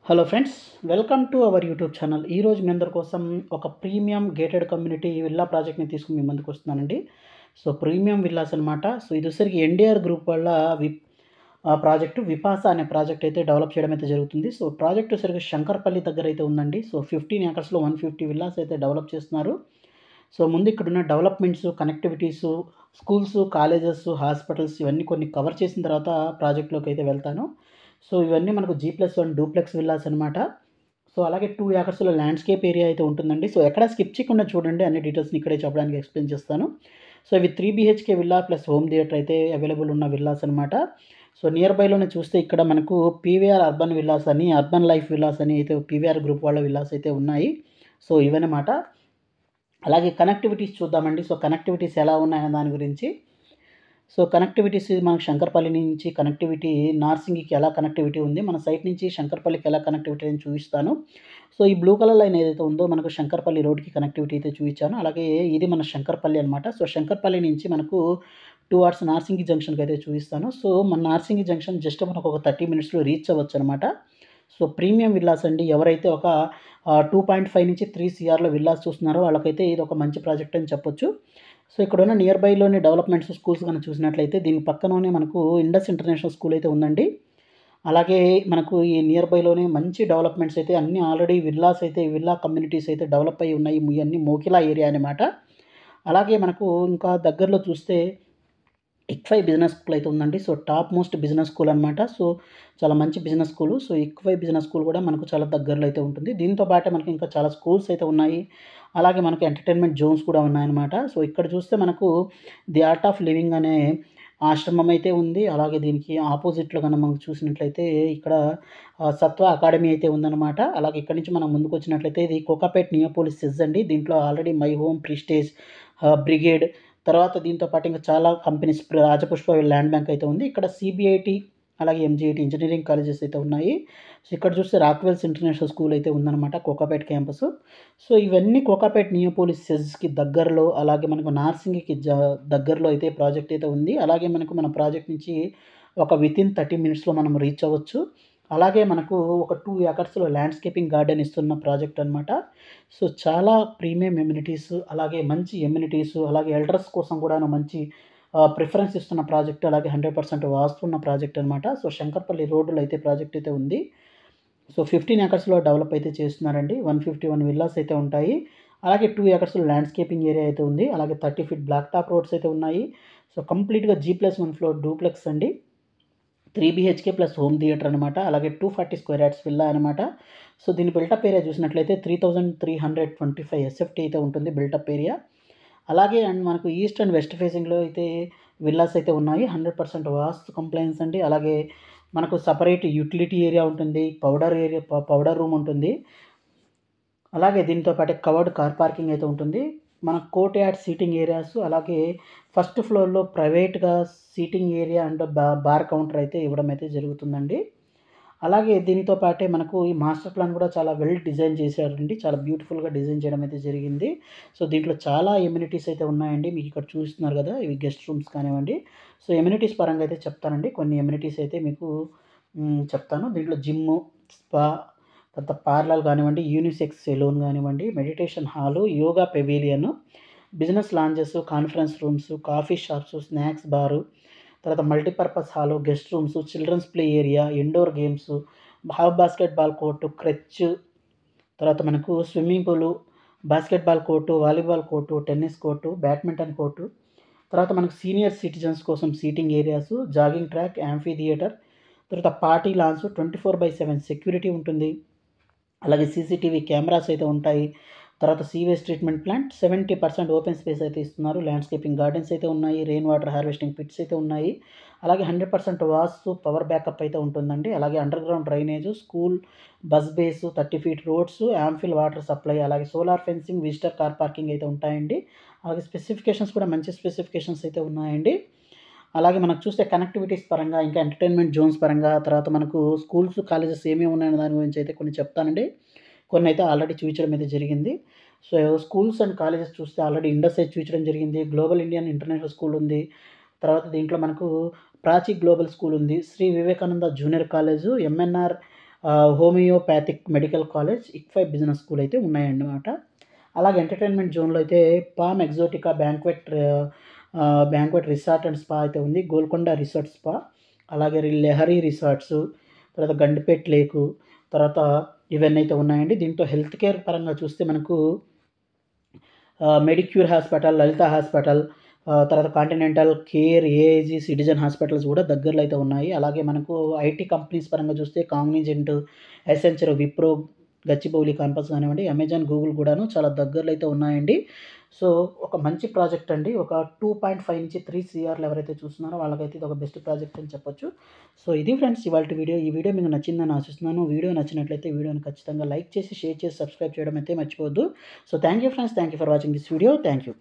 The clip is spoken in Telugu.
Hello friends, welcome to our YouTube channel. ఈరోజు మీ అందరి కోసం ఒక ప్రీమియం గేటెడ్ కమ్యూనిటీ విల్లా ప్రాజెక్ట్ని తీసుకుని మీ ముందుకు వస్తున్నానండి. సో ప్రీమియం విల్లాస్ అనమాట. సో ఇది వచ్చరికి ఎన్డీఆర్ గ్రూప్ వాళ్ళ ప్రాజెక్టు విపాస అనే ప్రాజెక్ట్ అయితే డెవలప్ చేయడం అయితే జరుగుతుంది. సో ప్రాజెక్ట్ వచ్చరికి శంకర్పల్లి దగ్గర అయితే ఉందండి. సో 15 ఏకర్స్లో 150 విల్లాస్ అయితే డెవలప్ చేస్తున్నారు. సో ముందు ఇక్కడున్న డెవలప్మెంట్స్, కనెక్టివిటీసు, స్కూల్స్, కాలేజెస్, హాస్పిటల్స్ ఇవన్నీ కొన్ని కవర్ చేసిన తర్వాత ప్రాజెక్ట్లోకి అయితే వెళ్తాను. సో ఇవన్నీ మనకు G+1 డూప్లెక్స్ విల్లాస్ అనమాట. సో అలాగే 2 ఏకర్స్‌లో ల్యాండ్‌స్కేప్ ఏరియా అయితే ఉంటుందండి. సో ఎక్కడ స్కిప్ చేయకుండా చూడండి, అన్ని డీటెయిల్స్‌ని ఇక్కడే చెప్పడానికి ఎక్స్‌ప్లెయిన్ చేస్తాను. సో ఇవి 3 BHK villa plus home theatre అయితే అవైలబుల్ ఉన్న విల్లాస్ అనమాట. సో నియర్ బైలోనే చూస్తే ఇక్కడ మనకు పీవీఆర్ అర్బన్ విల్లాస్ అని, అర్బన్ లైఫ్ విల్లాస్ అని అయితే పీవీఆర్ గ్రూప్ వాళ్ళ విల్లాస్ అయితే ఉన్నాయి. సో ఇవన్నమాట. అలాగే కనెక్టివిటీస్ చూద్దామండి. సో కనెక్టివిటీస్ ఎలా ఉన్నాయనే దాని గురించి. సో కనెక్టివిటీస్ మనకు శంకర్పల్లి నుంచి కనెక్టివిటీ నార్సింగికి ఎలా కనెక్టివిటీ ఉంది, మన సైట్ నుంచి శంకర్పల్లికి ఎలా కనెక్టివిటీ అని చూపిస్తాను. సో ఈ బ్లూ కలర్ లైన్ ఏదైతే ఉందో మనకు శంకర్పల్లి రోడ్‌కి కనెక్టివిటీ అయితే చూపించాను. అలాగే ఇది మన శంకర్పల్లి అనమాట. సో శంకర్పల్లి నుంచి మనకు 2 అవర్స్ నార్సింగి జంక్షన్‌కి అయితే చూపిస్తాను. సో మన నార్సింగి జంక్షన్ జస్ట్ మనకు ఒక 30 మినిట్స్‌లో రీచ్ అవ్వచ్చనమాట. సో ప్రీమియం విల్లాస్ అండి. ఎవరైతే ఒక 2.5 నుంచి 3 సీఆర్‌లో విల్లాస్ చూస్తున్నారో వాళ్ళకైతే ఇది ఒక మంచి ప్రాజెక్ట్ అని చెప్పొచ్చు. సో ఇక్కడున్న నియర్ బైలోని డెవలప్మెంట్స్, స్కూల్స్ గనుక చూసినట్లయితే దీని పక్కననే మనకు ఇండస్ ఇంటర్నేషనల్ స్కూల్ అయితే ఉందండి. అలాగే మనకు ఈ నియర్ బైలోనే మంచి డెవలప్మెంట్స్ అయితే అన్నీ ఆల్రెడీ విల్లాస్ అయితే విల్లా కమ్యూనిటీస్ అయితే డెవలప్ అయ్యి ఉన్నాయి. ఇయన్నీ మోకిలా ఏరియా అనమాట. అలాగే మనకు ఇంకా దగ్గరలో చూస్తే ఇక్ఫై బిజినెస్ స్కూల్ అయితే ఉందండి. So top most business school అనమాట. సో చాలా మంచి business school. So ICFAI business school కూడా మనకు చాలా దగ్గరలో అయితే ఉంటుంది. దీంతో పాటే మనకి ఇంకా చాలా స్కూల్స్ అయితే ఉన్నాయి. అలాగే మనకు ఎంటర్‌టైన్‌మెంట్ జోన్స్ కూడా ఉన్నాయన్నమాట. సో ఇక్కడ చూస్తే మనకు ది ఆర్ట్ ఆఫ్ లివింగ్ అనే ఆశ్రమం అయితే ఉంది. అలాగే దీనికి ఆపోజిట్‌లో గనక మనం చూసినట్లయితే ఇక్కడ సత్వ అకాడమీ అయితే ఉందన్నమాట. అలాగే ఇక్కడి నుంచి మనం ముందుకొచ్చినట్లయితే ఇది కోకాపేట్ నియోపోలిస్ సెజ్ అండి. దీంట్లో already my home, prestige, brigade, తర్వాత దీంతో పాటు ఇంకా చాలా కంపెనీస్, రాజపుష్ప ల్యాండ్ బ్యాంక్ అయితే ఉంది. ఇక్కడ CBIT అలాగే MGIT ఇంజినీరింగ్ కాలేజెస్ అయితే ఉన్నాయి. సో ఇక్కడ చూస్తే రాక్వెల్స్ ఇంటర్నేషనల్ స్కూల్ అయితే ఉందన్నమాట, కోకాపేట్ క్యాంపస్. సో ఇవన్నీ కోకాపేట్ నియోపోలిస్ సెజ్‌కి దగ్గరలో, అలాగే మనకు నార్సింగికి దగ్గరలో అయితే ప్రాజెక్ట్ అయితే ఉంది. అలాగే మనకు మన ప్రాజెక్ట్ నుంచి ఒక వితిన్ 30 మినిట్స్‌లో మనం రీచ్ అవ్వచ్చు. అలాగే మనకు ఒక 2 ఏకర్స్‌లో ల్యాండ్‌స్కేపింగ్ గార్డెన్ ఇస్తున్న ప్రాజెక్ట్ అనమాట. సో చాలా ప్రీమియం ఎమ్యూనిటీస్, అలాగే మంచి ఎమ్యూనిటీస్, అలాగే ఎల్డర్స్ కోసం కూడాను మంచి ప్రిఫరెన్స్ ఇస్తున్న ప్రాజెక్ట్, అలాగే 100% వాస్తు ఉన్న ప్రాజెక్ట్ అనమాట. సో శంకర్పల్లి రోడ్డులో అయితే ప్రాజెక్ట్ అయితే ఉంది. సో 15 ఏకర్స్‌లో డెవలప్ అయితే చేస్తున్నారండి. 151 విల్లాస్ అయితే ఉంటాయి. అలాగే 2 ఏకర్స్‌లో ల్యాండ్‌స్కేపింగ్ ఏరియా అయితే ఉంది. అలాగే 30 ఫీట్ బ్లాక్ టాప్ రోడ్స్ అయితే ఉన్నాయి. సో కంప్లీట్‌గా G+1 ఫ్లోర్ డూప్లెక్స్ అండి. 3 BHK ప్లస్ హోమ్ థియేటర్ అనమాట. అలాగే 240 స్క్వేర్ యార్డ్స్ విల్లా అనమాట. సో దీని బిల్టప్ ఏరియా చూసినట్లయితే 3325 SFT అయితే ఉంటుంది బిల్టప్ ఏరియా. అలాగే అండ్ మనకు ఈస్ట్ అండ్ వెస్ట్ ఫేసింగ్‌లో అయితే విల్లాస్ అయితే ఉన్నాయి. 100% వాస్తు కంప్లయన్స్ అండి. అలాగే మనకు సెపరేట్ యుటిలిటీ ఏరియా ఉంటుంది. పౌడర్ రూమ్ ఉంటుంది. అలాగే దీనితో పాటే కవర్డ్ కార్ పార్కింగ్ అయితే ఉంటుంది. మన కోర్ట్ యార్డ్ సీటింగ్ ఏరియాస్, అలాగే ఫస్ట్ ఫ్లోర్‌లో ప్రైవేట్‌గా seating area and bar counter అయితే ఇవ్వడం అయితే జరుగుతుందండి. అలాగే దీనితో పాటే మనకు ఈ మాస్టర్ ప్లాన్ కూడా చాలా వెల్ డిజైన్ చేశారండి. చాలా బ్యూటిఫుల్‌గా డిజైన్ చేయడం అయితే జరిగింది. సో దీంట్లో చాలా ఎమ్యూనిటీస్ అయితే ఉన్నాయండి. మీకు ఇక్కడ చూస్తున్నారు కదా! ఇవి గెస్ట్ రూమ్స్ కానివ్వండి. సో ఎమ్యూనిటీస్ పరంగా అయితే చెప్తానండి. కొన్ని ఎమ్యూనిటీస్ అయితే మీకు చెప్తాను. దీంట్లో జిమ్ము, స్పా, తర్వాత పార్లర్ కానివ్వండి, యూనిసెక్స్ సెలూన్ కానివ్వండి, meditation hall, yoga pavilion, business lounges, conference rooms, coffee shops, snacks bar, తర్వాత multipurpose hall, guest rooms, children's play area, indoor games, basketball court, creche, తర్వాత మనకు swimming pool, basketball court, volleyball court, tennis court, badminton court, తర్వాత మనకు సీనియర్ సిటిజన్స్ కోసం seating areas, jogging track, amphi theatre, తర్వాత పార్టీ లాన్స్, 24/7 సెక్యూరిటీ ఉంటుంది. అలాగే సీసీటీవీ కెమెరాస్ అయితే ఉంటాయి. తర్వాత sewage treatment plant, 70% open space అయితే ఇస్తున్నారు. ల్యాండ్‌స్కేపింగ్ గార్డెన్స్ అయితే ఉన్నాయి. రెయిన్ వాటర్ హార్వెస్టింగ్ పిట్స్ అయితే ఉన్నాయి. అలాగే 100% వాస్తు పవర్ బ్యాకప్ అయితే ఉంటుందండి. అలాగే underground drainage, school, bus base, 30 feet roads, ample water supply, అలాగే solar fencing, visitor car parking అయితే ఉంటాయండి. అలాగే స్పెసిఫికేషన్స్ కూడా మంచి స్పెసిఫికేషన్స్ అయితే ఉన్నాయండి. అలాగే మనకు చూస్తే కనెక్టివిటీస్ పరంగా, ఇంకా ఎంటర్‌టైన్‌మెంట్ జోన్స్ పరంగా, తర్వాత మనకు స్కూల్స్, కాలేజెస్ ఏమేమి ఉన్నాయనే దాని గురించి అయితే కొన్ని చెప్తానండి. కొన్నైతే ఆల్రెడీ చూపించడం అయితే జరిగింది. సో స్కూల్స్ అండ్ కాలేజెస్ చూస్తే ఆల్రెడీ ఇండస్ అయితే చూపించడం జరిగింది. గ్లోబల్ ఇండియన్ ఇంటర్నేషనల్ స్కూల్ ఉంది. తర్వాత దీంట్లో మనకు ప్రాచి గ్లోబల్ స్కూల్ ఉంది. Shri Vivekananda junior college, MNR homeopathic medical college, ICFAI business school అయితే ఉన్నాయన్నమాట. అలాగే ఎంటర్టైన్మెంట్ జోన్లో అయితే palm exotica banquet resort and spa అయితే ఉంది. గోల్కొండ రిసార్ట్ స్పా, అలాగే లెహరీ రిసార్ట్స్, తర్వాత గండిపేట్ లేకు, తర్వాత ఇవన్నీ అయితే ఉన్నాయండి. దీంట్లో హెల్త్ కేర్ పరంగా చూస్తే మనకు మెడిక్యూర్ హాస్పిటల్, లలిత హాస్పిటల్, తర్వాత continental care, AIG, citizen hospitals కూడా దగ్గరలో అయితే ఉన్నాయి. అలాగే మనకు ఐటీ కంపెనీస్ పరంగా చూస్తే Cognizant, Accenture, Wipro, Gachibowli campus కానివ్వండి, అమెజాన్, గూగుల్ కూడాను చాలా దగ్గరలో అయితే ఉన్నాయండి. సో ఒక మంచి ప్రాజెక్ట్ అండి. ఒక 2.5 నుంచి 3 సీఆర్లు ఎవరైతే చూస్తున్నారో వాళ్ళకైతే ఇది ఒక బెస్ట్ ప్రాజెక్ట్ అని చెప్పొచ్చు. సో ఇది ఫ్రెండ్స్ ఇవాల్టి వీడియో. ఈ వీడియో మీకు నచ్చిందని ఆశిస్తున్నాను. వీడియో నచ్చినట్లయితే వీడియోని ఖచ్చితంగా లైక్ చేసి, షేర్ చేసి, సబ్స్క్రైబ్ చేయడం అయితే మర్చిపోవద్దు. So thank you friends. Thank you for watching this video. Thank you.